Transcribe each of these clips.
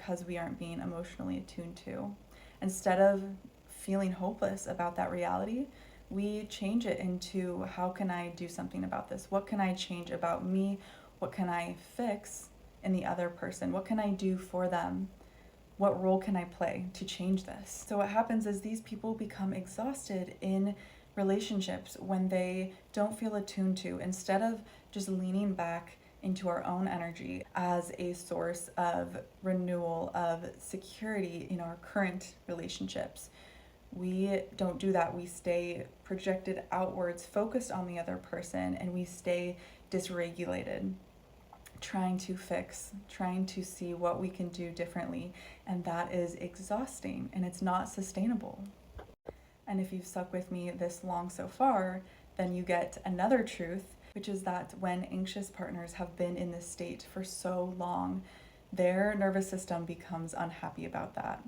because we aren't being emotionally attuned to. Instead of feeling hopeless about that reality, we change it into, how can I do something about this? What can I change about me? What can I fix in the other person? What can I do for them? What role can I play to change this? So what happens is these people become exhausted in relationships when they don't feel attuned to, instead of just leaning back into our own energy as a source of renewal, of security in our current relationships. We don't do that. We stay projected outwards, focused on the other person, and we stay dysregulated, trying to fix, trying to see what we can do differently. And that is exhausting and it's not sustainable. And if you've stuck with me this long so far, then you get another truth, which is that when anxious partners have been in this state for so long, their nervous system becomes unhappy about that.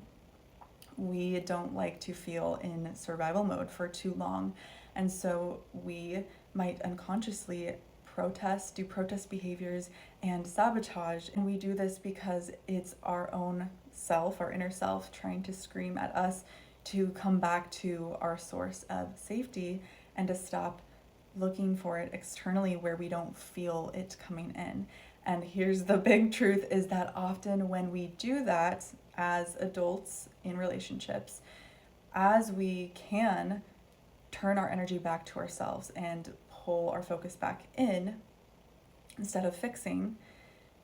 We don't like to feel in survival mode for too long. And so we might unconsciously do protest behaviors and sabotage. And we do this because it's our own self, our inner self, trying to scream at us to come back to our source of safety and to stop looking for it externally where we don't feel it coming in. And here's the big truth, is that often when we do that as adults in relationships, as we can turn our energy back to ourselves and pull our focus back in instead of fixing,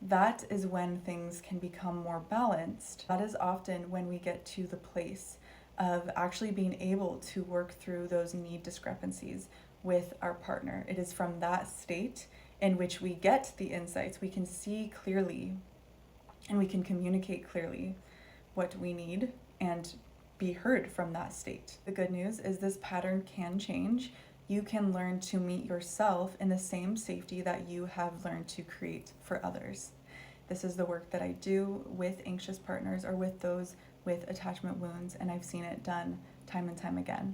that is when things can become more balanced. That is often when we get to the place of actually being able to work through those need discrepancies with our partner. It is from that state in which we get the insights, we can see clearly and we can communicate clearly what we need and be heard from that state. The good news is this pattern can change. You can learn to meet yourself in the same safety that you have learned to create for others. This is the work that I do with anxious partners or with those with attachment wounds, and I've seen it done time and time again.